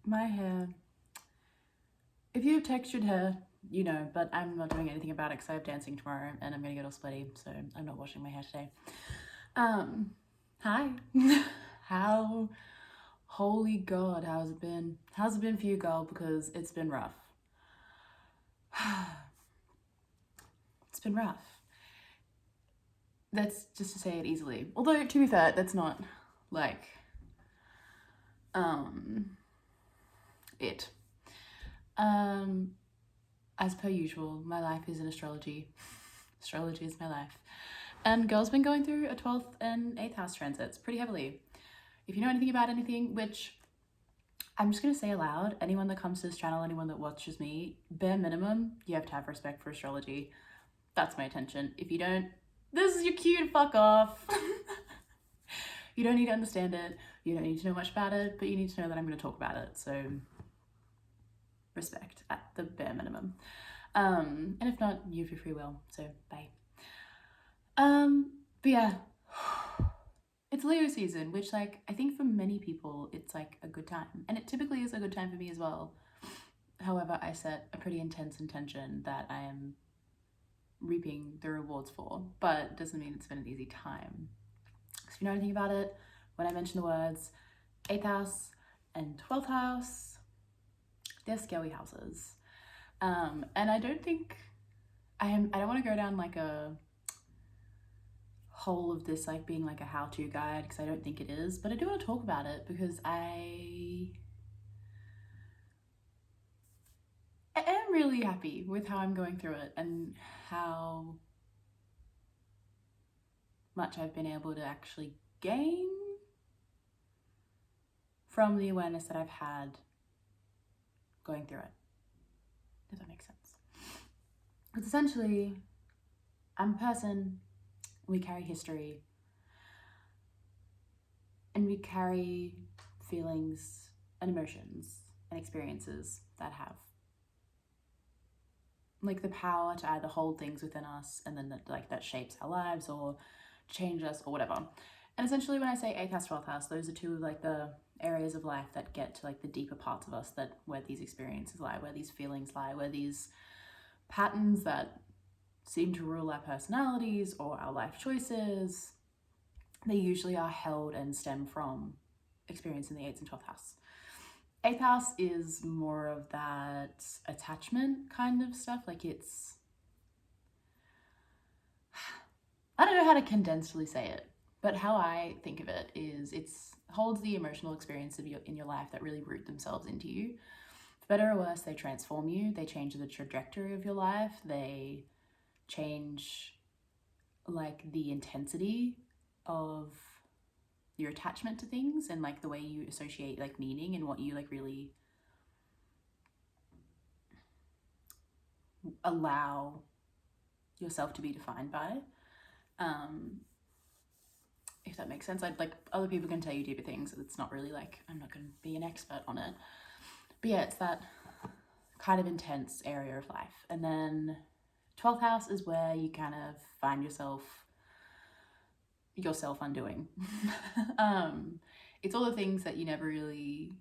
my hair. If you have textured hair, you know, but I'm not doing anything about it because I have dancing tomorrow and I'm gonna get all sweaty, so I'm not washing my hair today. Hi. Holy God, how's it been? How's it been for you, girl? Because it's been rough. It's been rough. That's just to say it easily. Although, to be fair, that's not, like, it. As per usual, my life is in astrology. Astrology is my life. And girl's been going through a 12th and 8th house transits pretty heavily. If you know anything about anything, which I'm just gonna say aloud, anyone that comes to this channel, anyone that watches me, bare minimum, you have to have respect for astrology. That's my attention. If you don't, this is your cue to fuck off. You don't need to understand it. You don't need to know much about it, but you need to know that I'm gonna talk about it. So respect at the bare minimum. And if not, you have your free will, so bye. But yeah, it's Leo season, which, like, I think for many people it's like a good time, and it typically is a good time for me as well. However, I set a pretty intense intention that I am reaping the rewards for, but doesn't mean it's been an easy time. If you know anything about it, when I mention the words 8th house and 12th house, they're scary houses. And I don't think I don't want to go down like a whole of this like being like a how-to guide, because I don't think it is, but I do want to talk about it because I am really happy with how I'm going through it and how much I've been able to actually gain from the awareness that I've had going through it. Does that make sense? It's essentially, I'm a person, we carry history, and we carry feelings and emotions and experiences that have like the power to either hold things within us and then that shapes our lives or change us or whatever. And essentially when I say 8th house, 12th house, those are two of like the areas of life that get to like the deeper parts of us, that where these experiences lie, where these feelings lie, where these patterns that seem to rule our personalities or our life choices, they usually are held and stem from experience in the 8th and 12th house. 8th house is more of that attachment kind of stuff. Like it's, I don't know how to condensedly say it, but how I think of it is it's holds the emotional experience of in your life that really root themselves into you. For better or worse, they transform you. They change the trajectory of your life. They change like the intensity of your attachment to things and like the way you associate like meaning and what you like really allow yourself to be defined by. If that makes sense. I'd like other people can tell you deeper things. It's not really like, I'm not going to be an expert on it, but yeah, it's that kind of intense area of life. And then 12th house is where you kind of find yourself undoing. It's all the things that you never really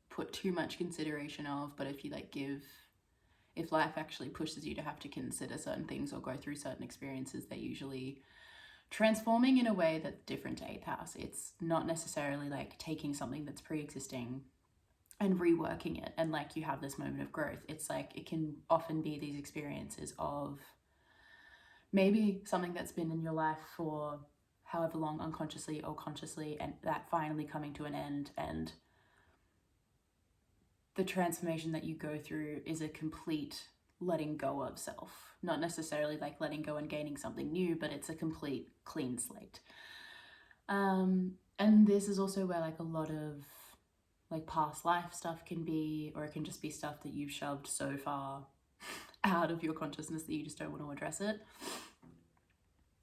put too much consideration of, but if you like if life actually pushes you to have to consider certain things or go through certain experiences, they're usually transforming in a way that's different to 8th house. It's not necessarily like taking something that's pre-existing and reworking it and like you have this moment of growth. It's like it can often be these experiences of maybe something that's been in your life for however long, unconsciously or consciously, and that finally coming to an end, and the transformation that you go through is a complete letting go of self. Not necessarily like letting go and gaining something new, but it's a complete clean slate. And this is also where like a lot of like past life stuff can be, or it can just be stuff that you've shoved so far out of your consciousness that you just don't want to address it.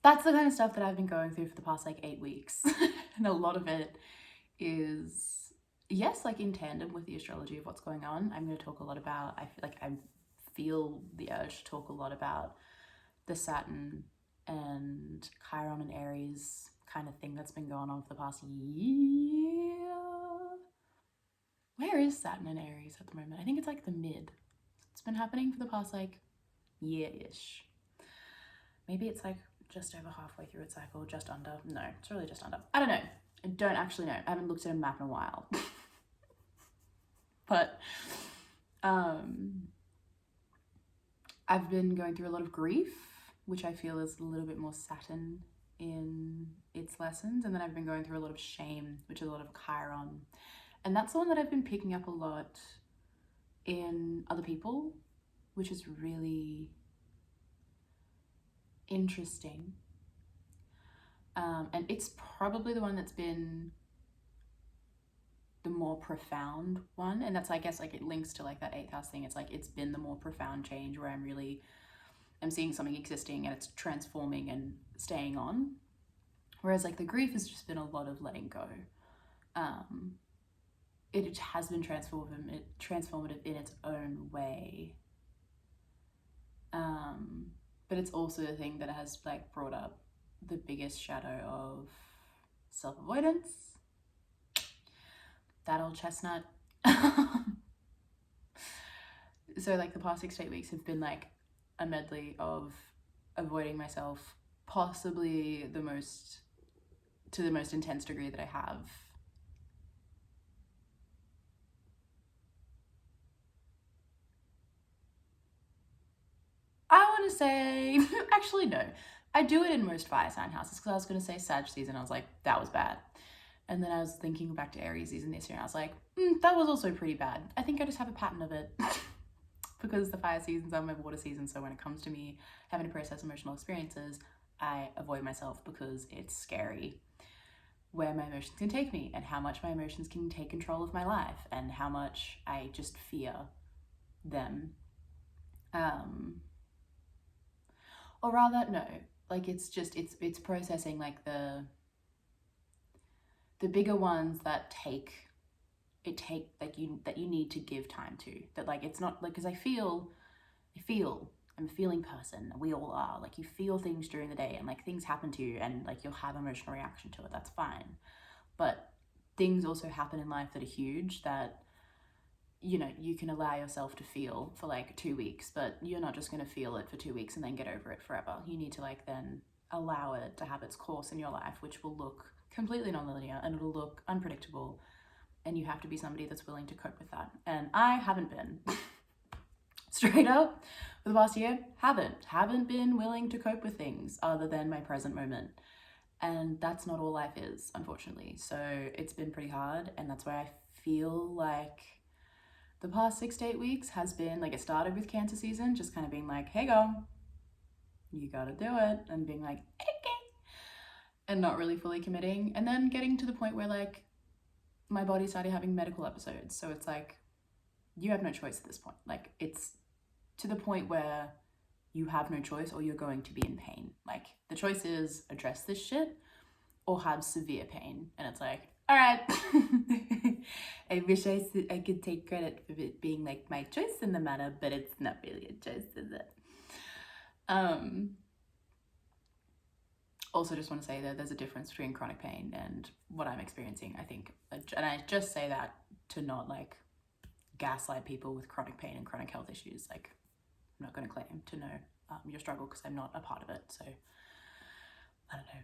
That's the kind of stuff that I've been going through for the past like 8 weeks. And a lot of it is, yes, like in tandem with the astrology of what's going on. I'm going to talk a lot about, I feel the urge to talk a lot about the Saturn and Chiron and Aries kind of thing that's been going on for the past year. is Saturn in Aries at the moment? I think it's like the mid. It's been happening for the past like year-ish. Maybe it's like just over halfway through its cycle, just under. No, it's really just under. I don't know. I don't actually know. I haven't looked at a map in a while. But I've been going through a lot of grief, which I feel is a little bit more Saturn in its lessons. And then I've been going through a lot of shame, which is a lot of Chiron. And that's the one that I've been picking up a lot in other people, which is really interesting. And it's probably the one that's been the more profound one. And that's, I guess, like it links to like that 8th house thing. It's like, it's been the more profound change where I'm seeing something existing and it's transforming and staying on. Whereas like the grief has just been a lot of letting go. It has been transformative in its own way. But it's also the thing that has like brought up the biggest shadow of self-avoidance. That old chestnut. So like the past 6 to 8 weeks have been like a medley of avoiding myself, possibly to the most intense degree that I have. I want to say, actually no, I do it in most fire sign houses, because I was going to say Sag season, I was like, that was bad. And then I was thinking back to Aries season this year, and I was like, that was also pretty bad. I think I just have a pattern of it. Because the fire seasons are my water season, so when it comes to me having to process emotional experiences, I avoid myself because it's scary where my emotions can take me and how much my emotions can take control of my life and how much I just fear them. Or rather, no, like it's processing like the bigger ones that you need to give time to, that like it's not like, because I'm a feeling person, we all are, like you feel things during the day and like things happen to you and like you'll have emotional reaction to it, that's fine. But things also happen in life that are huge, that you know, you can allow yourself to feel for like 2 weeks, but you're not just going to feel it for 2 weeks and then get over it forever. You need to like then allow it to have its course in your life, which will look completely non-linear and it'll look unpredictable. And you have to be somebody that's willing to cope with that. And I haven't been. Straight up, for the past year, haven't been willing to cope with things other than my present moment. And that's not all life is, unfortunately. So it's been pretty hard, and that's why I feel like the past 6 to 8 weeks has been like, it started with Cancer season, just kind of being like, hey girl, you gotta do it, and being like, okay, and not really fully committing, and then getting to the point where like my body started having medical episodes. So it's like, you have no choice at this point. Like it's to the point where you have no choice or you're going to be in pain. Like the choice is address this shit or have severe pain. And it's like, all right, I wish I could take credit for it being like my choice in the matter, but it's not really a choice, is it? Also just want to say that there's a difference between chronic pain and what I'm experiencing, I think. And I just say that to not like gaslight people with chronic pain and chronic health issues. Like, I'm not going to claim to know your struggle because I'm not a part of it. So, I don't know.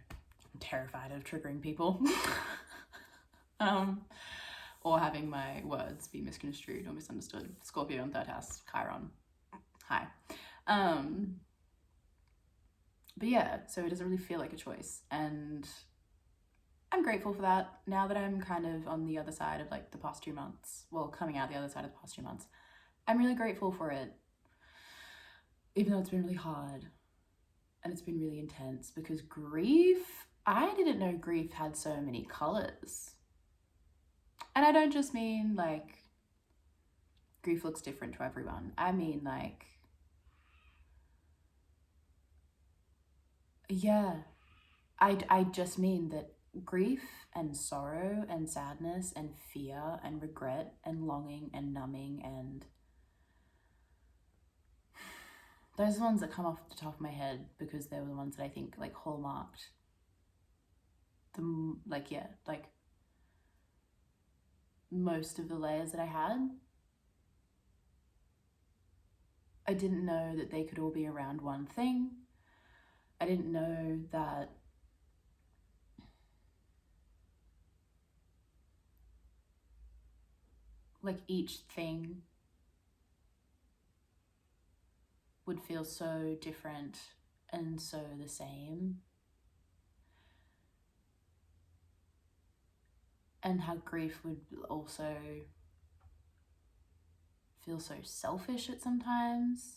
I'm terrified of triggering people. Or having my words be misconstrued or misunderstood. Scorpio in 3rd house, Chiron. Hi. But yeah, so it doesn't really feel like a choice. And I'm grateful for that. Now that I'm kind of on the other side of like the past 2 months, well, coming out the other side of the past 2 months, I'm really grateful for it. Even though it's been really hard and it's been really intense, because grief, I didn't know grief had so many colors. And I don't just mean like grief looks different to everyone. I mean like, yeah, I just mean that grief and sorrow and sadness and fear and regret and longing and numbing, and those are the ones that come off the top of my head because they were the ones that I think like hallmarked the, like, yeah, like most of the layers that I had. I didn't know that they could all be around one thing. I didn't know that like each thing would feel so different and so the same. And how grief would also feel so selfish at sometimes.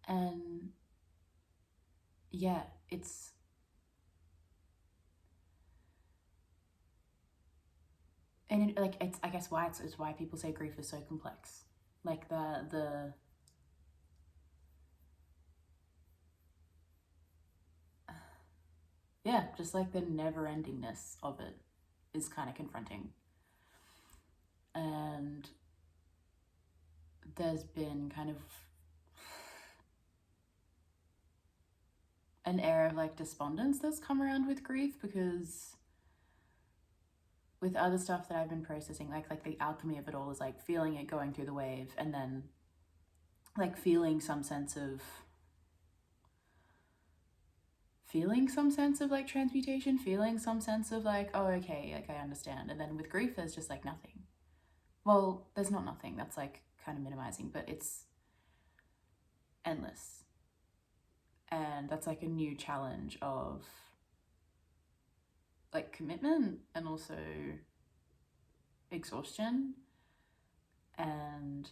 And yeah, it's I guess why it's why people say grief is so complex. Like the yeah, just like the never-endingness of it is kind of confronting. And there's been kind of an air of like despondence that's come around with grief, because with other stuff that I've been processing, like the alchemy of it all is like feeling it going through the wave, and then like feeling some sense of like transmutation, feeling some sense of like, oh, okay, like I understand. And then with grief, there's just like nothing. Well, there's not nothing, that's like kind of minimizing, but it's endless. And that's like a new challenge of like commitment and also exhaustion. And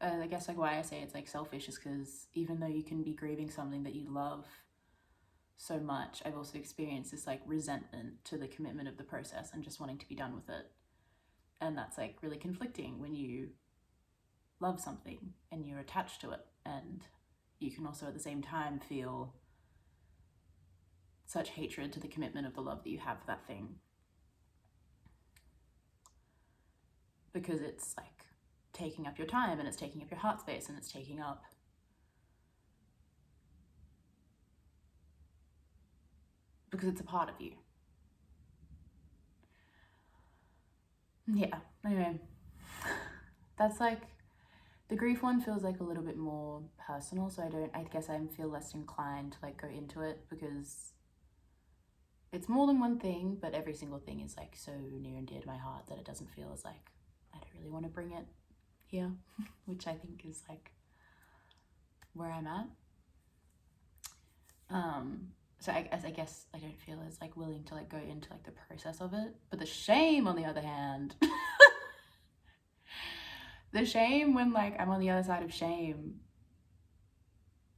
I guess like why I say it's like selfish is because even though you can be grieving something that you love so much, I've also experienced this like resentment to the commitment of the process and just wanting to be done with it. And that's like really conflicting when you love something and you're attached to it, and you can also at the same time feel such hatred to the commitment of the love that you have for that thing, because it's like taking up your time and it's taking up your heart space and it's taking up because it's a part of you. Yeah, anyway, that's like the grief one feels like a little bit more personal, so I guess I feel less inclined to like go into it because it's more than one thing, but every single thing is like so near and dear to my heart that it doesn't feel as like I don't really want to bring it here, which I think is like where I'm at. So I guess I don't feel as like willing to like go into like the process of it. But the shame, on the other hand, the shame when like I'm on the other side of shame,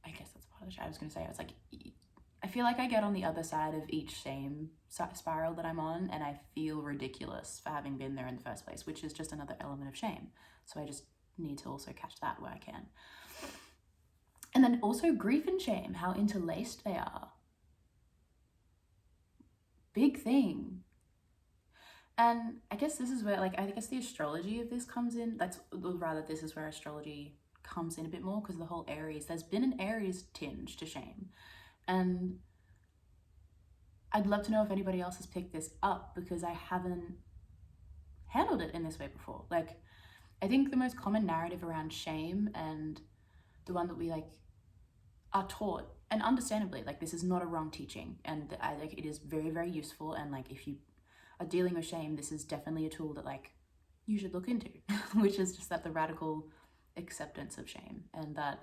I guess that's part of the shame. I was gonna say, I was like, I feel like I get on the other side of each shame spiral that I'm on, and I feel ridiculous for having been there in the first place, which is just another element of shame. So I just need to also catch that where I can. And then also grief and shame, how interlaced they are. Big thing. And I guess this is where, like, I guess the astrology of this comes in. This is where astrology comes in a bit more, because the whole Aries, there's been an Aries tinge to shame. And I'd love to know if anybody else has picked this up, because I haven't handled it in this way before. Like, I think the most common narrative around shame, and the one that we like are taught, and understandably, like, this is not a wrong teaching, and I like it is very, very useful. And like, if you are dealing with shame, this is definitely a tool that like you should look into, which is just that the radical acceptance of shame, and that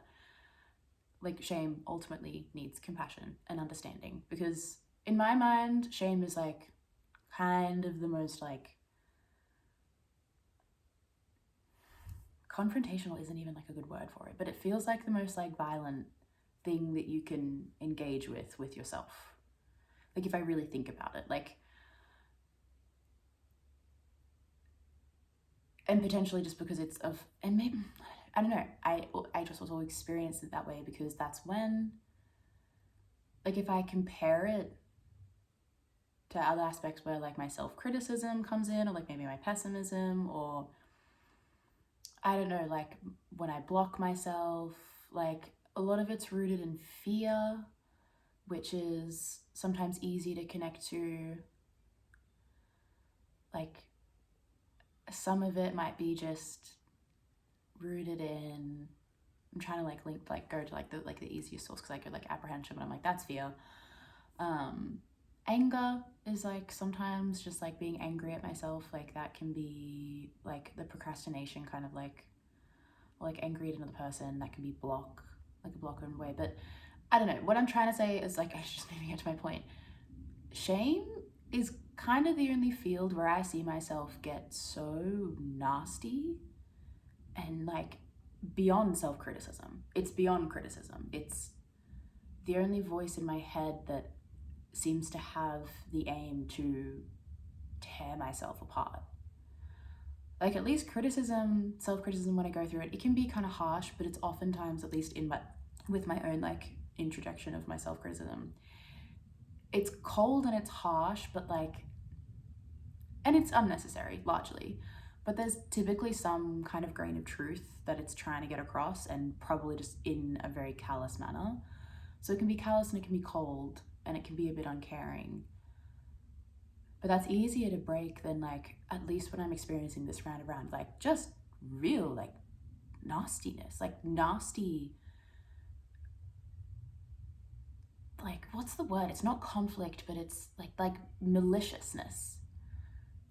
like shame ultimately needs compassion and understanding, because in my mind, shame is like kind of the most like confrontational isn't even like a good word for it, but it feels like the most like violent thing that you can engage with yourself. Like, if I really think about it, like, and potentially just because it's of, and maybe, I don't know, I just also experienced it that way, because that's when, like, if I compare it to other aspects where like my self-criticism comes in, or like maybe my pessimism, or I don't know, like when I block myself, like a lot of it's rooted in fear, which is sometimes easy to connect to like some of it might be just rooted in, I'm trying to like go to the easiest source, because I go like apprehension, but I'm like, that's fear. Anger is like sometimes just like being angry at myself, like that can be like the procrastination kind of like, or like angry at another person, that can be a block in a way. But I don't know, what I'm trying to say is like, I should just maybe get to my point. Shame is kind of the only field where I see myself get so nasty and like beyond self-criticism. It's beyond criticism. It's the only voice in my head that seems to have the aim to tear myself apart. Like, at least criticism, self-criticism, when I go through it, it can be kind of harsh, but it's oftentimes, at least with my own like introjection of my self-criticism, it's cold and it's harsh, but like, and it's unnecessary largely, but there's typically some kind of grain of truth that it's trying to get across, and probably just in a very callous manner. So it can be callous and it can be cold and it can be a bit uncaring. But that's easier to break than like, at least when I'm experiencing this round around, like just real like nastiness, like nasty, like what's the word? It's not conflict, but it's like maliciousness.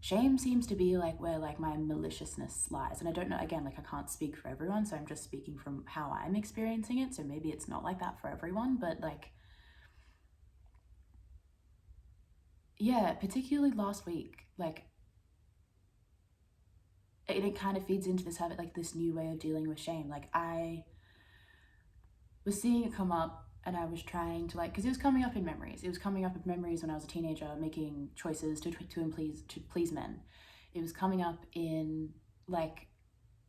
Shame seems to be like where like my maliciousness lies. And I don't know, again, like I can't speak for everyone, so I'm just speaking from how I'm experiencing it. So maybe it's not like that for everyone, but like, yeah, particularly last week, like it kind of feeds into this habit, like this new way of dealing with shame. Like I was seeing it come up, and I was trying to like, because it was coming up in memories. It was coming up in memories when I was a teenager, making choices to please men. It was coming up in like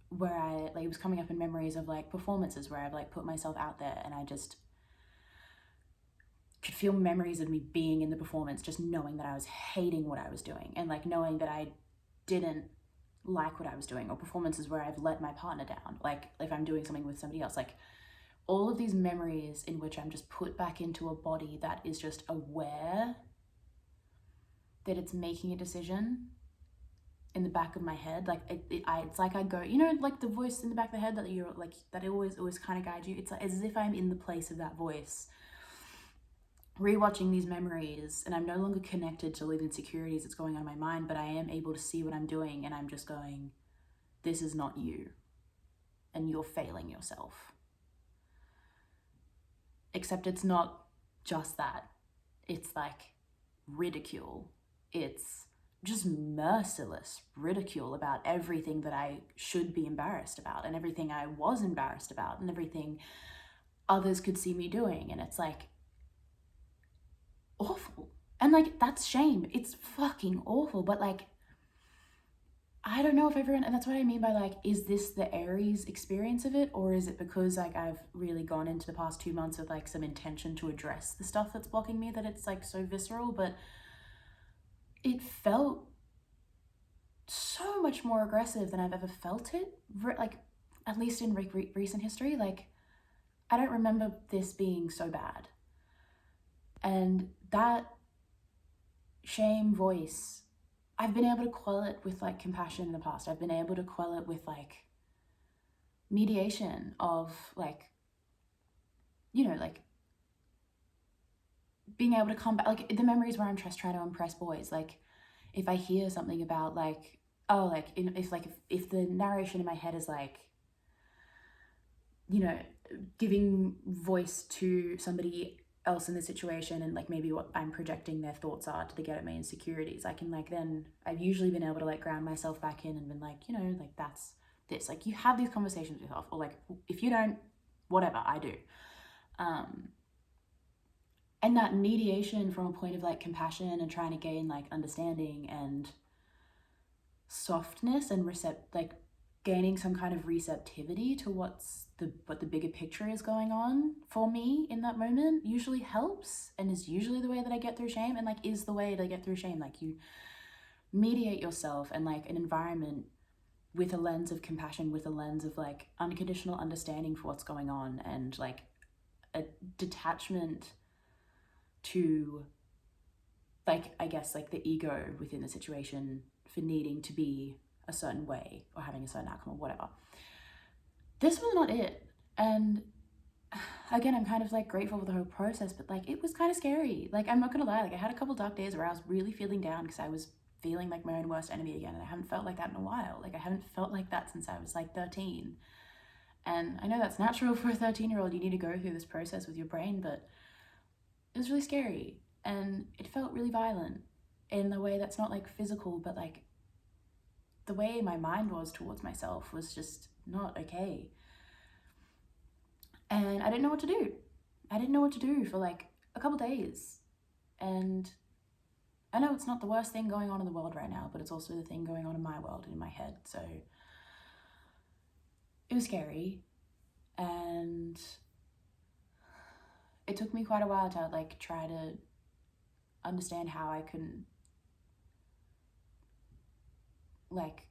where I like, it was coming up in memories of like performances where I've like put myself out there, and I just could feel memories of me being in the performance, just knowing that I was hating what I was doing, and like knowing that I didn't like what I was doing, or performances where I've let my partner down, like if I'm doing something with somebody else, like all of these memories in which I'm just put back into a body that is just aware that it's making a decision in the back of my head. Like it's like I go, you know, like the voice in the back of the head that you're like, that it always kind of guides you. It's like as if I'm in the place of that voice, rewatching these memories, and I'm no longer connected to the insecurities that's going on in my mind, but I am able to see what I'm doing, and I'm just going, this is not you, and you're failing yourself. Except it's not just that. It's like ridicule. It's just merciless ridicule about everything that I should be embarrassed about, and everything I was embarrassed about, and everything others could see me doing. And it's like awful. And like, that's shame. It's fucking awful. But like, I don't know if everyone, and that's what I mean by like, is this the Aries experience of it? Or is it because like I've really gone into the past 2 months with like some intention to address the stuff that's blocking me, that it's like so visceral? But it felt so much more aggressive than I've ever felt it, like at least in recent history. Like I don't remember this being so bad. And that shame voice, I've been able to quell it with like compassion in the past. I've been able to quell it with like mediation of like, you know, like being able to come back, like the memories where I'm just trying to impress boys. Like if I hear something about like, oh, like if the narration in my head is like, you know, giving voice to somebody else in the situation, and like maybe what I'm projecting their thoughts are to get at my insecurities, I can like, then I've usually been able to like ground myself back in and been like, you know, like that's this, like you have these conversations with yourself, or like if you don't, whatever, I do. And that mediation from a point of like compassion and trying to gain like understanding and softness and like gaining some kind of receptivity to what the bigger picture is going on for me in that moment usually helps, and is usually the way that I get through shame, and like is the way to get through shame. Like you mediate yourself and like an environment with a lens of compassion, with a lens of like unconditional understanding for what's going on, and like a detachment to like, I guess, like the ego within the situation for needing to be a certain way or having a certain outcome or whatever. This was not it. And again, I'm kind of like grateful for the whole process, but like it was kind of scary. Like, I'm not gonna lie, like I had a couple dark days where I was really feeling down because I was feeling like my own worst enemy again, and I haven't felt like that in a while. Like, I haven't felt like that since I was like 13. And I know that's natural for a 13-year-old. You need to go through this process with your brain, but it was really scary and it felt really violent in a way that's not like physical, but like the way my mind was towards myself was just not okay. And I didn't know what to do. I didn't know what to do for like a couple days. And I know it's not the worst thing going on in the world right now, but it's also the thing going on in my world and in my head. So it was scary. And it took me quite a while to like try to understand how I can like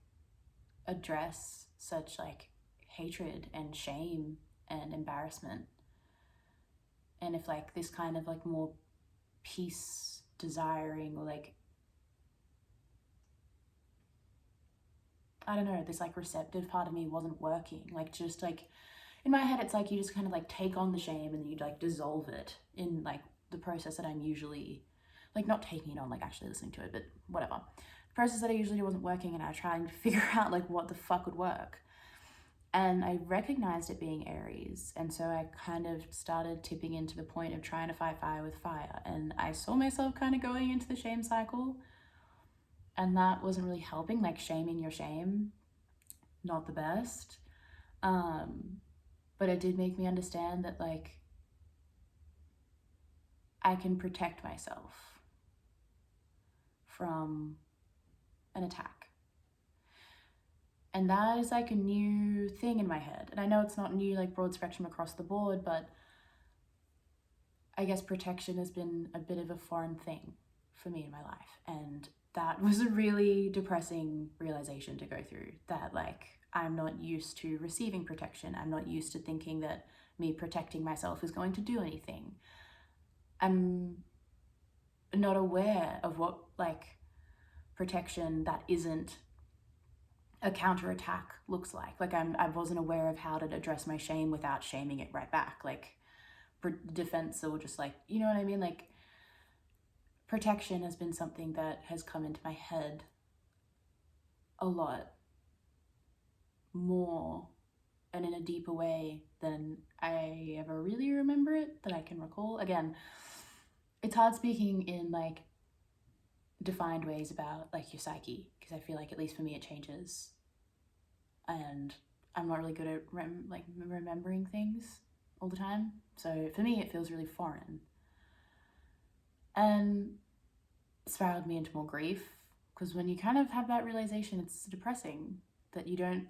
address such like hatred and shame and embarrassment, and if like this kind of like more peace desiring, or like, I don't know, this like receptive part of me wasn't working. Like, just like in my head it's like you just kind of like take on the shame and you like dissolve it in like the process that I'm usually like, not taking it on, like actually listening to it, but whatever. The process that I usually do wasn't working, and I was trying to figure out like what the fuck would work. And I recognized it being Aries, and so I kind of started tipping into the point of trying to fight fire with fire, and I saw myself kind of going into the shame cycle, and that wasn't really helping. Like, shaming your shame, not the best. But it did make me understand that like I can protect myself from an attack. And that is like a new thing in my head. And I know it's not new, like broad spectrum across the board, but I guess protection has been a bit of a foreign thing for me in my life. And that was a really depressing realization to go through, that like I'm not used to receiving protection. I'm not used to thinking that me protecting myself is going to do anything. I'm not aware of what like protection that isn't a counterattack looks like. Like, I wasn't aware of how to address my shame without shaming it right back. Like, defense, or just like, you know what I mean? Like, protection has been something that has come into my head a lot more and in a deeper way than I ever really remember it, that I can recall. Again, it's hard speaking in like defined ways about like your psyche, because I feel like, at least for me, it changes, and I'm not really good at remembering things all the time. So for me, it feels really foreign, and spiraled me into more grief, because when you kind of have that realization, it's depressing that you don't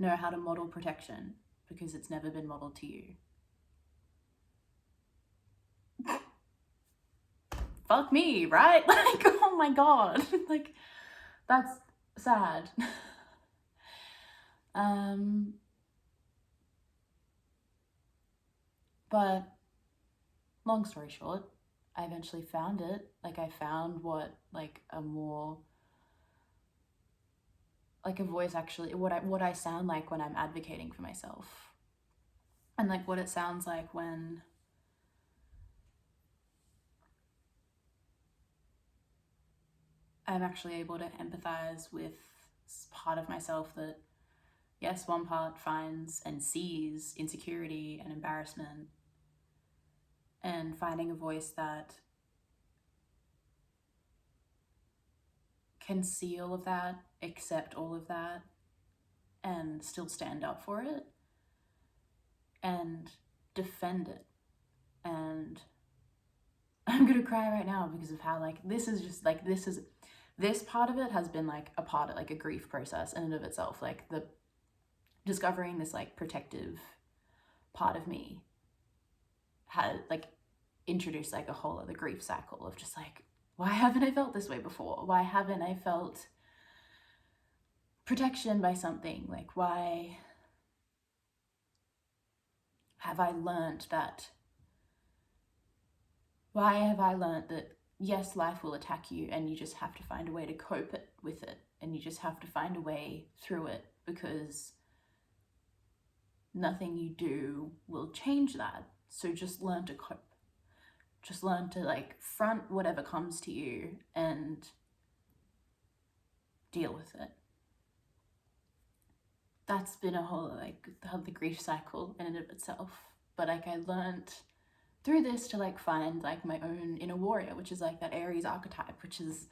know how to model protection because it's never been modeled to you. Fuck me, right? Like, oh my god. Like, that's sad. But long story short, I eventually found it. Like, I found what like a more like a voice, actually, what I sound like when I'm advocating for myself, and like what it sounds like when I'm actually able to empathize with part of myself that, yes, one part finds and sees insecurity and embarrassment, and finding a voice that can see all of that, accept all of that, and still stand up for it and defend it. And I'm gonna cry right now because of how like this part of it has been like a part of like a grief process in and of itself. Like, the discovering this like protective part of me had like introduced like a whole other grief cycle of just like, why haven't I felt this way before? Why haven't I felt protection by something? Like, why have I learned that yes, life will attack you, and you just have to find a way to cope with it, and you just have to find a way through it, because nothing you do will change that. So just learn to cope. Just learn to like front whatever comes to you and deal with it. That's been a whole like the grief cycle in and of itself. But like I learned through this to like find like my own inner warrior, which is like that Aries archetype, which is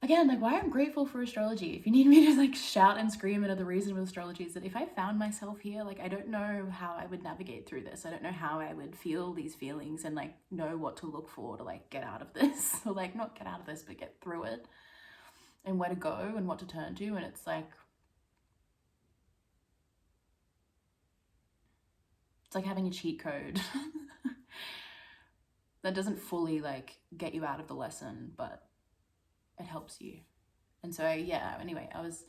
again like why I'm grateful for astrology. If you need me to like shout and scream, another reason with astrology is that if I found myself here, like I don't know how I would navigate through this. I don't know how I would feel these feelings and like know what to look for to like get out of this, or like not get out of this but get through it, and where to go and what to turn to. And it's like having a cheat code that doesn't fully like get you out of the lesson, but it helps you. And so yeah, anyway, I was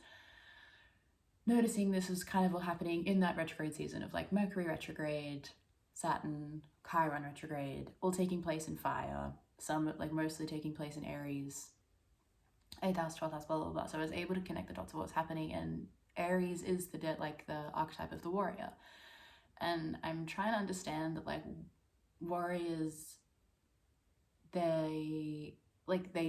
noticing this was kind of all happening in that retrograde season of like Mercury retrograde, Saturn, Chiron retrograde, all taking place in fire, some like mostly taking place in Aries, 8th house, 12th house, blah, blah, blah. So I was able to connect the dots of what's happening, and Aries is the archetype of the warrior. And I'm trying to understand that like warriors, they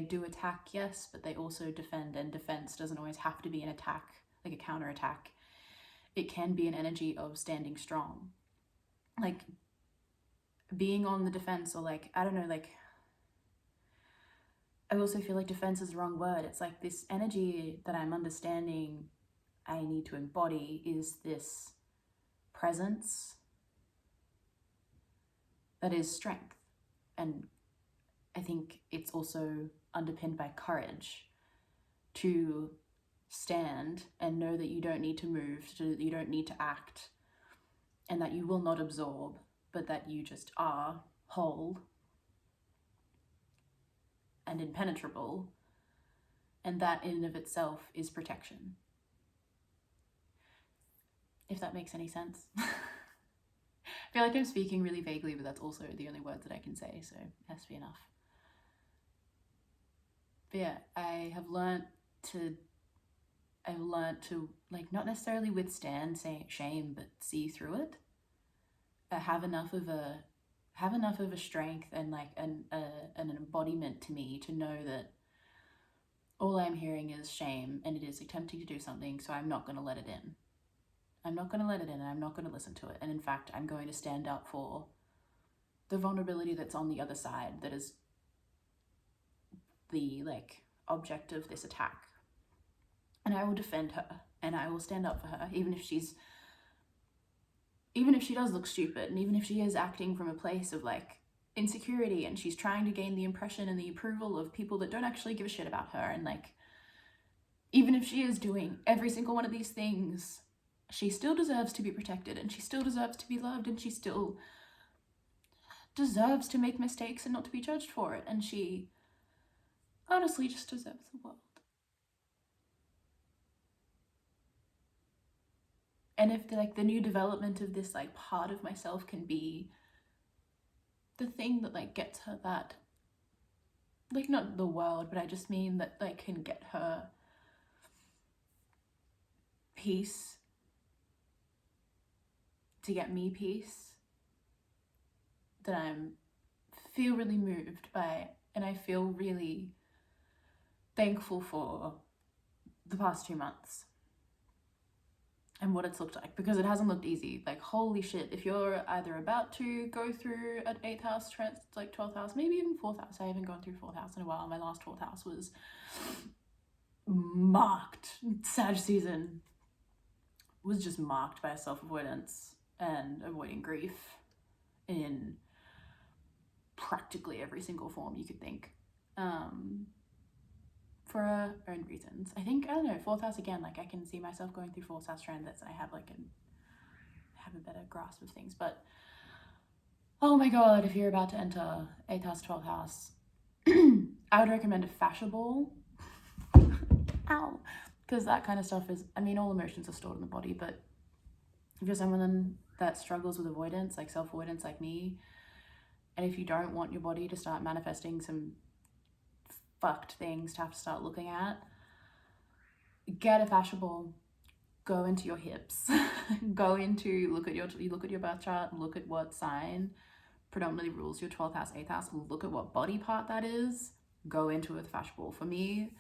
do attack, yes, but they also defend, and defense doesn't always have to be an attack, like a counterattack. It can be an energy of standing strong, like being on the defense, or like, I don't know, like I also feel like defense is the wrong word. It's like this energy that I'm understanding I need to embody is this presence that is strength. And I think it's also underpinned by courage to stand and know that you don't need to move, you don't need to act, and that you will not absorb, but that you just are whole and impenetrable, and that in and of itself is protection. If that makes any sense. I feel like I'm speaking really vaguely, but that's also the only words that I can say, so it has to be enough. But yeah, I have learnt to like not necessarily withstand shame, but see through it. I have enough of a strength and like an embodiment to me to know that all I'm hearing is shame, and it is attempting to do something, so I'm not going to let it in. I'm not going to let it in, and I'm not going to listen to it. And in fact, I'm going to stand up for the vulnerability that's on the other side, that is the like object of this attack. And I will defend her, and I will stand up for her, even if she does look stupid, and even if she is acting from a place of like insecurity, and she's trying to gain the impression and the approval of people that don't actually give a shit about her. And like, even if she is doing every single one of these things, she still deserves to be protected, and she still deserves to be loved, and she still deserves to make mistakes and not to be judged for it. And she honestly just deserves the world. And if the new development of this like part of myself can be the thing that like gets her that, like not the world, but I just mean that like can get her peace, to get me peace, that I'm feel really moved by, and I feel really thankful for the past 2 months and what it's looked like, because it hasn't looked easy. Like holy shit, if you're either about to go through an 8th house, like 12th house, maybe even 4th house. I haven't gone through 4th house in a while. My last 4th house was marked. Sag season was just marked by self-avoidance and avoiding grief in practically every single form you could think, for our own reasons. I think, I don't know, 4th house again, like I can see myself going through 4th house transits, and I have a better grasp of things. But oh my god, if you're about to enter 8th house, 12th house, I would recommend a fascia ball. Ow. Because that kind of stuff is, I mean, all emotions are stored in the body, but if you're someone that struggles with avoidance, like self-avoidance like me, And if you don't want your body to start manifesting some fucked things to have to start looking at, get a fascia ball, go into your hips, look at your birth chart, look at what sign predominantly rules your 12th house, 8th house, look at what body part that is, go into it with fascia ball. For me,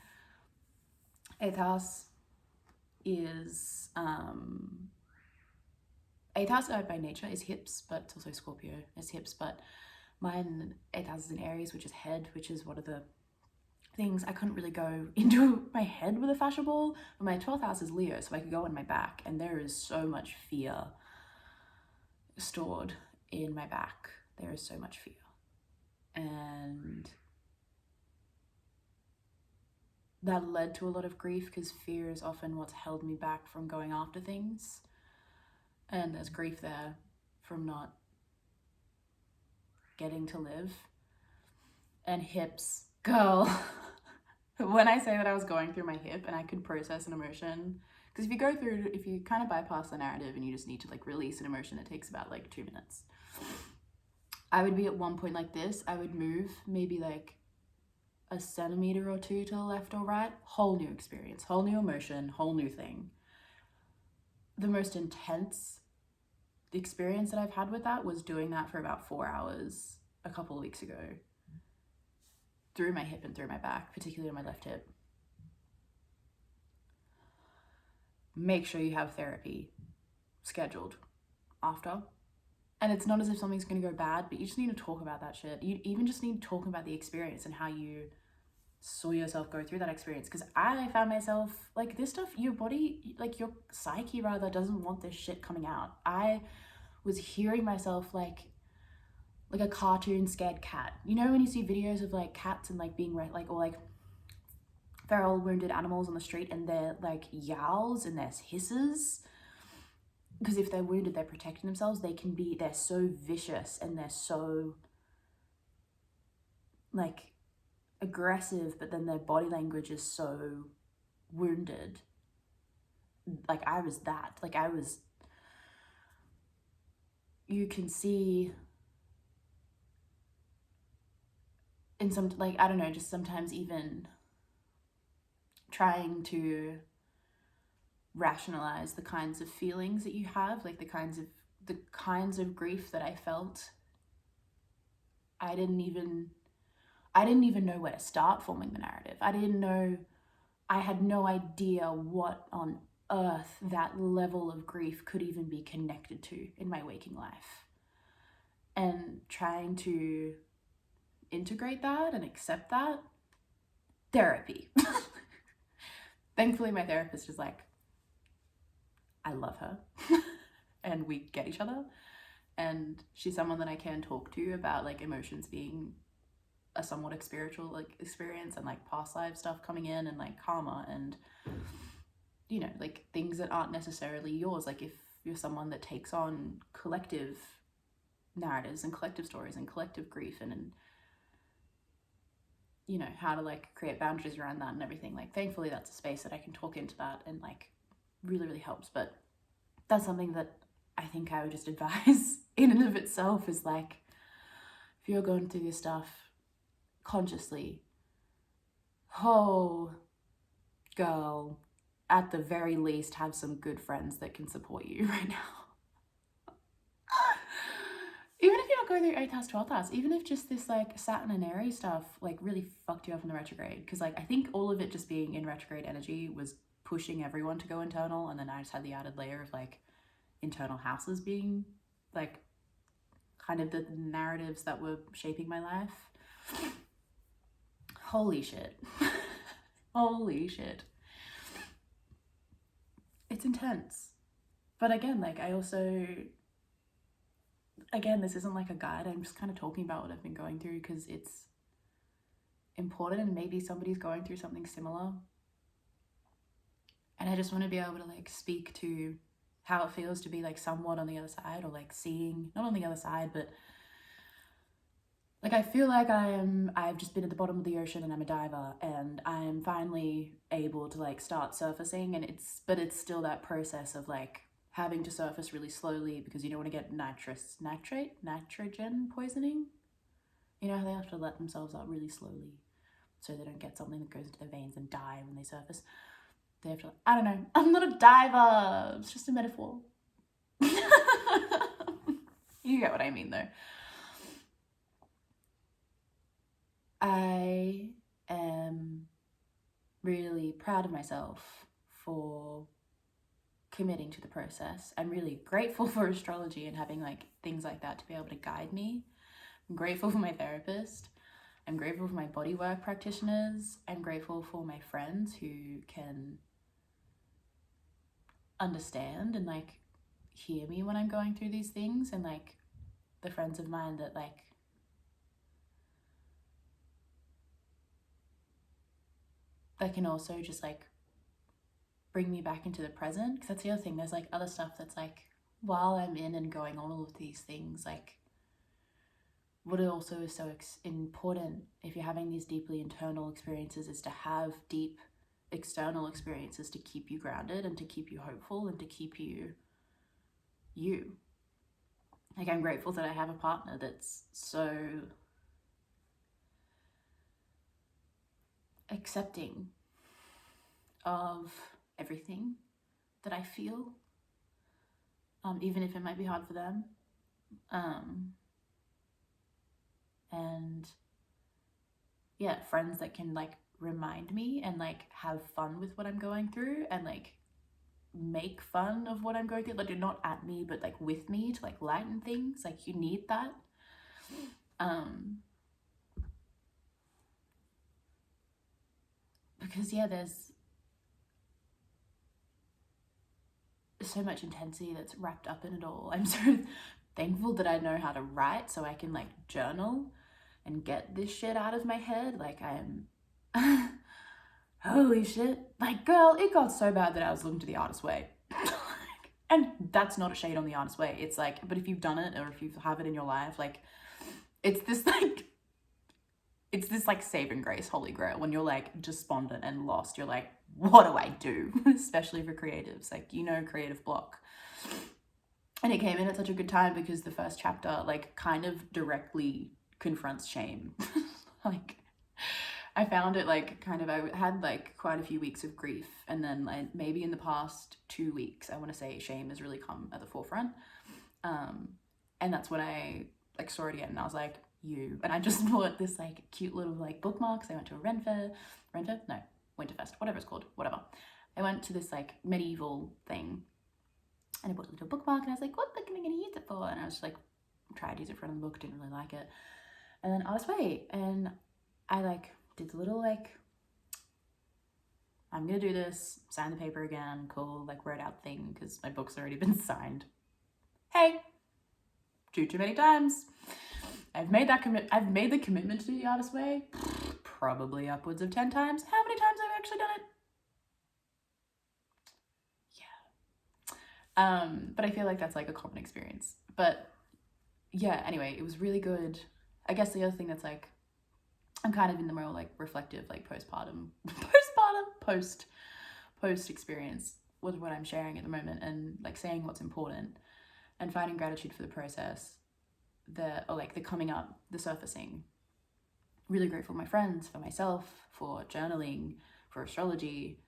8th house is 8th house by nature is hips, but it's also Scorpio is hips, but mine 8th house is in Aries, which is head, which is one of the things I couldn't really go into my head with a fascia ball, but my 12th house is Leo, so I could go in my back, and there is so much fear stored in my back. There is so much fear, and that led to a lot of grief because fear is often what's held me back from going after things, and there's grief there from not getting to live. And hips, girl. When I say that I was going through my hip and I could process an emotion, because if you kind of bypass the narrative and you just need to like release an emotion, it takes about like 2 minutes. I would be at one point like this, I would move maybe like a centimeter or 2 to the left or right, whole new experience, whole new emotion, whole new thing. The most intense experience that I've had with that was doing that for about 4 hours a couple of weeks ago, through my hip and through my back, particularly on my left hip. Make sure you have therapy scheduled after. And it's not as if something's going to go bad, but you just need to talk about that shit. You even just need to talk about the experience and how you saw yourself go through that experience. Because I found myself like, this stuff, your body, like your psyche rather, doesn't want this shit coming out. I was hearing myself like a cartoon scared cat. You know when you see videos of like cats and like being like, or like feral wounded animals on the street, and they're like yowls and there's hisses, because if they're wounded, they're protecting themselves. They're so vicious and they're so like aggressive, but then their body language is so wounded. Like I was that, you can see in some, like, I don't know, just sometimes even trying to rationalize the kinds of feelings that you have, like the kinds of grief that I felt. I didn't even know where to start forming the narrative. I had no idea what on earth that level of grief could even be connected to in my waking life. And trying to integrate that and accept that, therapy. Thankfully, my therapist is like, I love her and we get each other, and she's someone that I can talk to about like emotions being a somewhat spiritual like experience, and like past life stuff coming in, and like karma, and you know, like things that aren't necessarily yours. Like if you're someone that takes on collective narratives and collective stories and collective grief, and you know, how to like create boundaries around that and everything. Like thankfully that's a space that I can talk into that, and like really helps. But that's something that I think I would just advise in and of itself, is like, if you're going through this stuff consciously, oh girl, at the very least have some good friends that can support you right now. Even if you're not going through 8th house, 12th house, even if just this like Saturn and Aries stuff like really fucked you up in the retrograde, because like I think all of it just being in retrograde energy was pushing everyone to go internal, and then I just had the added layer of like internal houses being like kind of the narratives that were shaping my life. Holy shit. Holy shit. It's intense. But again, like I also, again, this isn't like a guide. I'm just kind of talking about what I've been going through because it's important, and maybe somebody's going through something similar. And I just want to be able to like speak to how it feels to be like somewhat on the other side, or like seeing, not on the other side, but like I feel like I've just been at the bottom of the ocean and I'm a diver, and I'm finally able to like start surfacing, and but it's still that process of like having to surface really slowly because you don't want to get nitrogen poisoning. You know how they have to let themselves up really slowly so they don't get something that goes into their veins and die when they surface? They have to, I don't know, I'm not a diver, it's just a metaphor. You get what I mean though. I am really proud of myself for committing to the process. I'm really grateful for astrology and having like things like that to be able to guide me. I'm grateful for my therapist. I'm grateful for my bodywork practitioners. I'm grateful for my friends who can understand and like hear me when I'm going through these things, and like the friends of mine that like that can also just like bring me back into the present, because that's the other thing. There's like other stuff that's like, while I'm in and going on all of these things, like what also is so important if you're having these deeply internal experiences is to have deep external experiences to keep you grounded and to keep you hopeful and to keep you. Like, I'm grateful that I have a partner that's so accepting of everything that I feel, even if it might be hard for them. And yeah, friends that can like remind me and like have fun with what I'm going through and like make fun of what I'm going through. Like, they're not at me, but like with me to like lighten things. Like, you need that. Because yeah, there's so much intensity that's wrapped up in it all. I'm so thankful that I know how to write so I can like journal and get this shit out of my head. Like, I am holy shit, like, girl, it got so bad that I was looking to the artist way. And that's not a shade on the artist way. It's like, but if you've done it or if you have it in your life, like, it's this like saving grace, holy grail. When you're like despondent and lost, you're like, what do I do? Especially for creatives, like, you know, creative block. And it came in at such a good time because the first chapter like kind of directly confronts shame. Like, I found it like kind of, I had like quite a few weeks of grief, and then like maybe in the past 2 weeks, I want to say shame has really come at the forefront. And that's when I like saw it again, and I was like, you. And I just bought this like cute little like bookmarks. I went to a Winterfest, whatever it's called, whatever. I went to this like medieval thing, and I bought a little bookmark, and I was like, what am I gonna use it for? And I was just like, tried to use it for another book, didn't really like it. And then I was wait, and I like did the little like, I'm gonna do this, sign the paper again, cool, like wrote out thing because my book's already been signed. Hey, too many times. I've made the commitment to do the artist way probably upwards of 10 times. How many times have I actually done it? Yeah. But I feel like that's like a common experience. But yeah, anyway, it was really good. I guess the other thing that's like, I'm kind of in the more like reflective, like post experience with what I'm sharing at the moment, and like saying what's important and finding gratitude for the process, the coming up, the surfacing. Really grateful for my friends, for myself, for journaling, for astrology,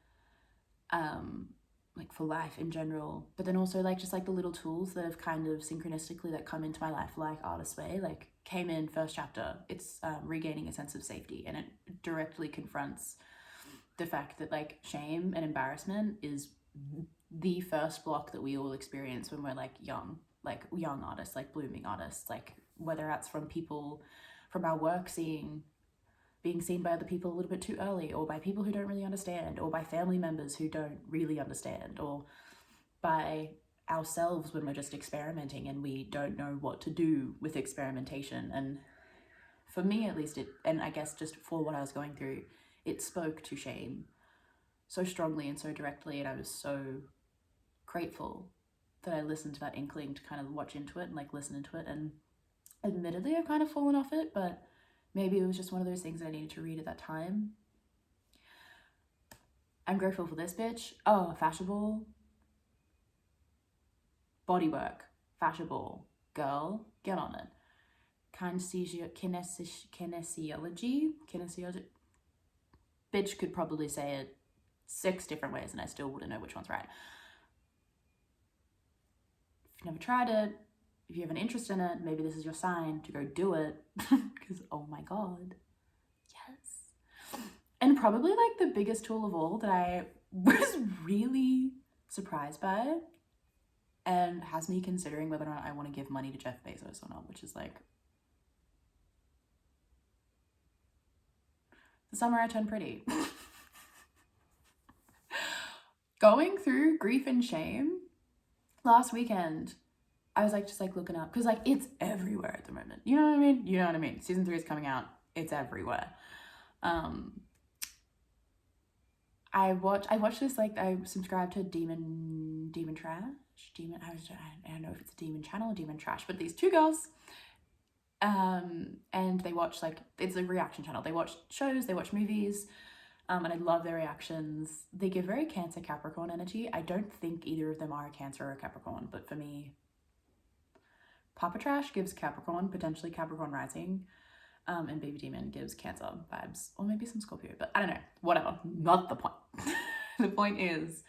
like for life in general, but then also like just like the little tools that have kind of synchronistically that come into my life, like Artist Way, like came in first chapter. It's regaining a sense of safety, and it directly confronts the fact that like shame and embarrassment is the first block that we all experience when we're like young artists, like blooming artists, like whether that's from people from our work being seen by other people a little bit too early, or by people who don't really understand, or by family members who don't really understand, or by ourselves when we're just experimenting and we don't know what to do with experimentation. And for me at least, and I guess just for what I was going through, it spoke to shame so strongly and so directly, and I was so grateful that I listened to that inkling to kind of watch into it and like listen into it. And admittedly, I've kind of fallen off it, but maybe it was just one of those things I needed to read at that time. I'm grateful for this bitch. Oh, fashionable. Bodywork. Fashionable. Girl, get on it. kinesiology. Bitch could probably say it 6 different ways and I still wouldn't know which one's right. If you've never tried it, if you have an interest in it, maybe this is your sign to go do it. Because, oh my God, yes. And probably like the biggest tool of all that I was really surprised by and has me considering whether or not I want to give money to Jeff Bezos or not, which is like, the summer I turned pretty. Going through grief and shame last weekend, I was like, just like looking up, because like it's everywhere at the moment. You know what I mean? You know what I mean? Season 3 is coming out. It's everywhere. I watched this, like, I subscribed to Demon Trash. I don't know if it's a Demon Channel or Demon Trash, but these 2 girls, and they watch, like, it's a reaction channel. They watch shows, they watch movies, and I love their reactions. They give very Cancer Capricorn energy. I don't think either of them are a Cancer or a Capricorn, but for me, Papa Trash gives Capricorn, potentially Capricorn rising, and Baby Demon gives Cancer vibes, or maybe some Scorpio, but I don't know, whatever, not the point. The point is,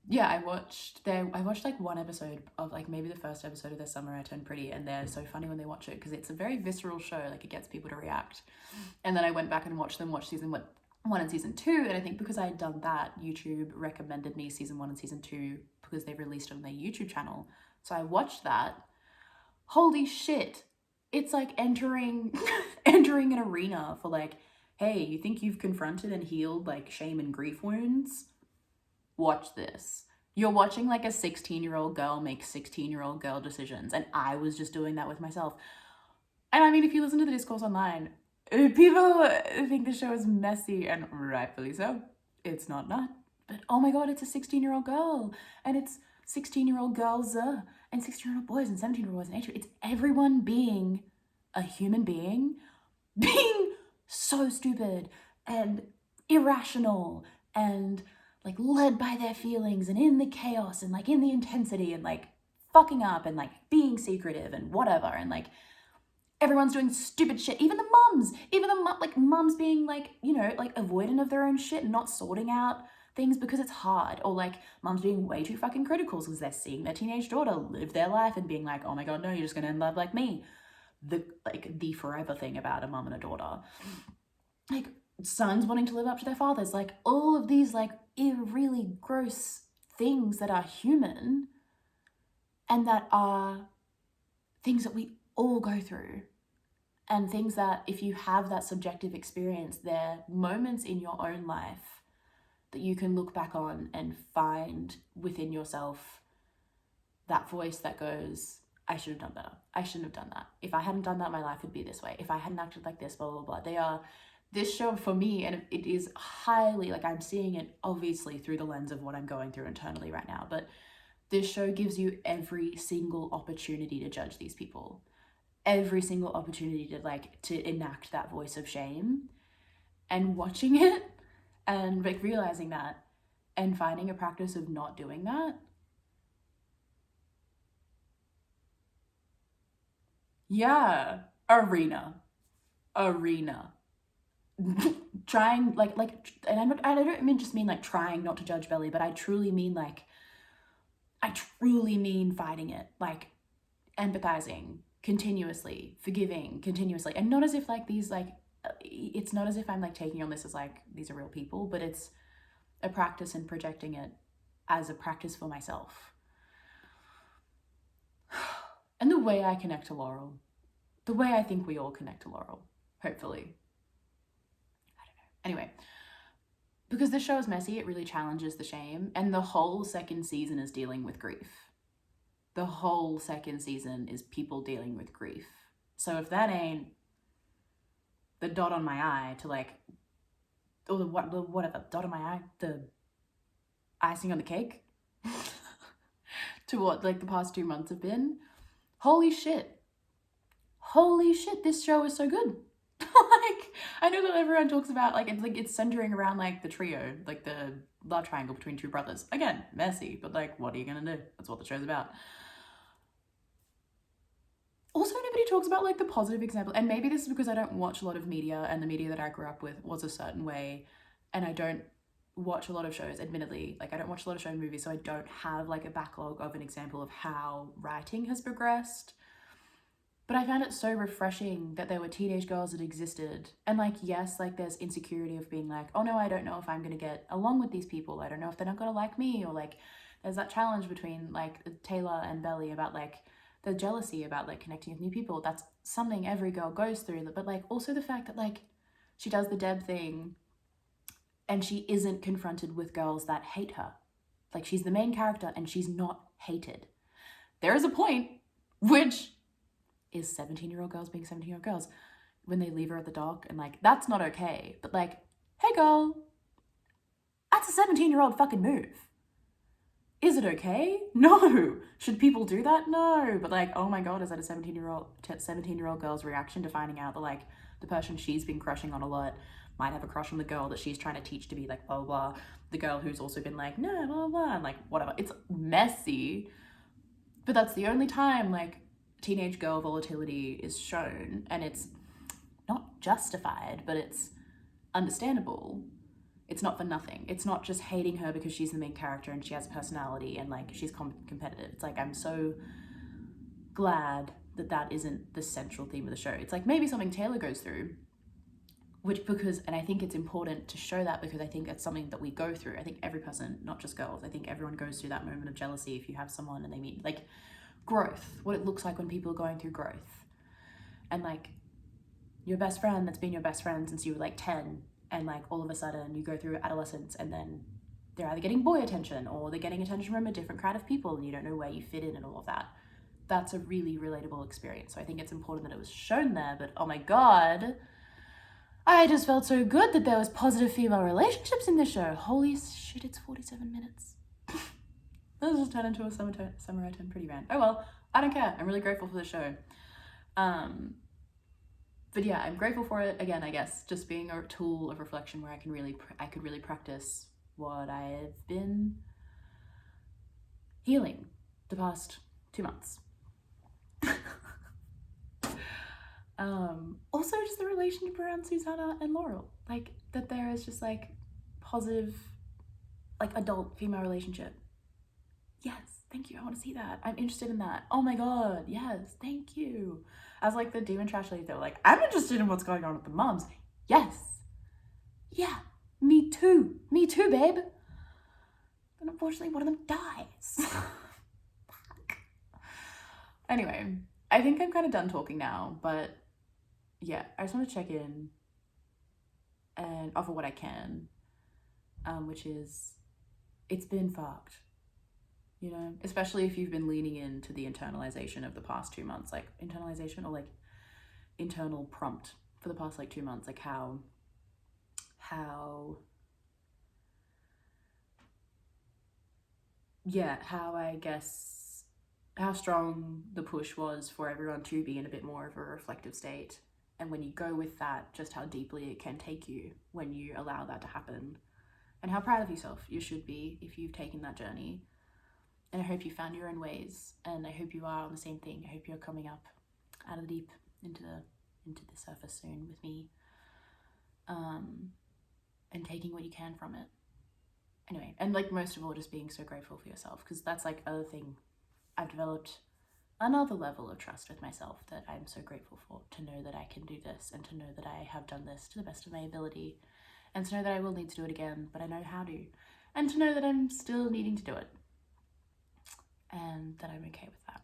yeah, I watched like one episode of, like, maybe the first episode of This Summer I Turned Pretty, and they're so funny when they watch it because it's a very visceral show, like it gets people to react. And then I went back and watched season 1 and season 2, and I think because I had done that, YouTube recommended me season 1 and season 2 because they released it on their YouTube channel. So I watched that. Holy shit. It's like entering an arena for, like, hey, you think you've confronted and healed, like, shame and grief wounds? Watch this. You're watching, like, a 16-year-old girl make 16-year-old girl decisions, and I was just doing that with myself. And I mean, if you listen to the discourse online, people think the show is messy, and rightfully so. It's not. But oh my God, it's a 16-year-old girl, and it's 16-year-old girls and 16-year-old boys and 17-year-old boys and 18. It's everyone being a human being so stupid and irrational and, like, led by their feelings and in the chaos and, like, in the intensity and, like, fucking up and, like, being secretive and whatever, and, like, everyone's doing stupid shit. Even the mums being, like, you know, like, avoidant of their own shit and not sorting out things because it's hard, or, like, mums being way too fucking critical because they're seeing their teenage daughter live their life and being like, oh my God, no, you're just gonna end up like me. The forever thing about a mum and a daughter. Like, sons wanting to live up to their fathers, like, all of these, like, really gross things that are human and that are things that we all go through, and things that, if you have that subjective experience, they're moments in your own life that you can look back on and find within yourself that voice that goes, I should have done better. I shouldn't have done that. If I hadn't done that, my life would be this way. If I hadn't acted like this, blah, blah, blah. This show for me, and it is highly, like, I'm seeing it obviously through the lens of what I'm going through internally right now, but this show gives you every single opportunity to judge these people. Every single opportunity to enact that voice of shame. And watching it and, like, realizing that and finding a practice of not doing that. Yeah, arena. Trying, and I don't mean like trying not to judge Belly, but I truly mean fighting it, like empathizing continuously, forgiving continuously, and not as if, like, these, like, it's not as if I'm, like, taking on this as, like, these are real people, but it's a practice in projecting it as a practice for myself. And the way I connect to Laurel, the way I think we all connect to Laurel, hopefully. I don't know. Anyway, because this show is messy, it really challenges the shame, and the whole second season is dealing with grief. The whole second season is people dealing with grief. So if that ain't the dot on my I to, like, or the whatever, dot on my I, the icing on the cake to what, like, the past 2 months have been, holy shit, this show is so good. Like, I know that everyone talks about, like, it's centering around, like, the trio, like the love triangle between 2 brothers. Again, messy, but, like, what are you gonna do? That's what the show's about. Also, nobody talks about like the positive example, and maybe this is because I don't watch a lot of media, and the media that I grew up with was a certain way, and I don't watch a lot of shows, admittedly. Like, I don't watch a lot of show and movies, so I don't have like a backlog of an example of how writing has progressed. But I found it so refreshing that there were teenage girls that existed. And like, yes, like there's insecurity of being like, oh no, I don't know if I'm going to get along with these people. I don't know if they're not going to like me. Or like, there's that challenge between like Taylor and Belly about like the jealousy about like connecting with new people. That's something every girl goes through. But like also the fact that like she does the Deb thing and she isn't confronted with girls that hate her. Like, she's the main character and she's not hated. There is a point which is 17-year-old girls being 17-year-old girls when they leave her at the dock, and like, that's not okay. But like, hey girl, that's a 17-year-old fucking move. Is it okay? No. Should people do that? No. But like, oh my god, is that a 17-year-old girl's reaction to finding out that like the person she's been crushing on a lot might have a crush on the girl that she's trying to teach to be like blah blah, the girl who's also been like no blah blah, and like whatever. It's messy, but that's the only time like teenage girl volatility is shown, and it's not justified, but it's understandable. It's not for nothing. It's not just hating her because she's the main character and she has personality and like she's competitive. It's like, I'm so glad that that isn't the central theme of the show. It's like maybe something Taylor goes through, and I think it's important to show that because I think it's something that we go through. I think every person, not just girls, I think everyone goes through that moment of jealousy if you have someone and they meet like growth, what it looks like when people are going through growth. And like your best friend that's been your best friend since you were like 10, and like all of a sudden you go through adolescence and then they're either getting boy attention or they're getting attention from a different crowd of people and you don't know where you fit in and all of that. That's a really relatable experience. So I think it's important that it was shown there, but oh my god, I just felt so good that there was positive female relationships in this show. Holy shit, it's 47 minutes. This just turned into a summer turn pretty rant. Oh well, I don't care. I'm really grateful for the show. But yeah, I'm grateful for it. Again, I guess just being a tool of reflection where I could really practice what I've been healing the past 2 months. Also just the relationship around Susanna and Laurel, like that there is just like positive, like adult female relationship. Yes, thank you. I want to see that. I'm interested in that. Oh my god, yes, thank you. As like the demon trash ladies, they were like, I'm interested in what's going on with the moms. Yes. Yeah, me too. Me too, babe. But unfortunately, one of them dies. Fuck. Anyway, I think I'm kind of done talking now, but yeah, I just want to check in and offer what I can, which is, it's been fucked. You know, especially if you've been leaning into the internalization of the past 2 months, like internalization or like internal prompt for the past like 2 months, like how I guess how strong the push was for everyone to be in a bit more of a reflective state. And when you go with that, just how deeply it can take you when you allow that to happen, and how proud of yourself you should be if you've taken that journey. And I hope you found your own ways, and I hope you are on the same thing. I hope you're coming up out of the deep into the surface soon with me, and taking what you can from it. Anyway, and like most of all, just being so grateful for yourself, because that's like other thing. I've developed another level of trust with myself that I'm so grateful for, to know that I can do this and to know that I have done this to the best of my ability, and to know that I will need to do it again, but I know how to, and to know that I'm still needing to do it, and that I'm okay with that.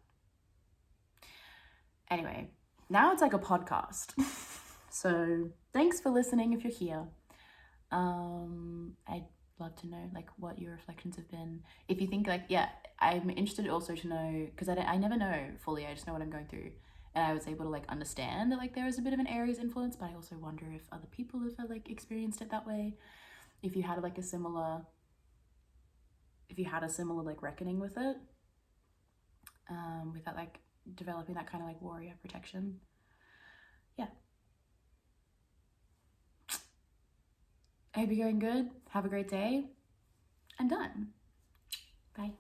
Anyway, now it's like a podcast. So thanks for listening if you're here. I'd love to know like what your reflections have been. If you think like, yeah, I'm interested also to know, because I never know fully, I just know what I'm going through. And I was able to like understand that like there is a bit of an Aries influence, but I also wonder if other people have like experienced it that way. If you had like a similar like reckoning with it, with that like developing that kind of like warrior protection. Yeah. I hope you're going good. Have a great day. I'm done. Bye.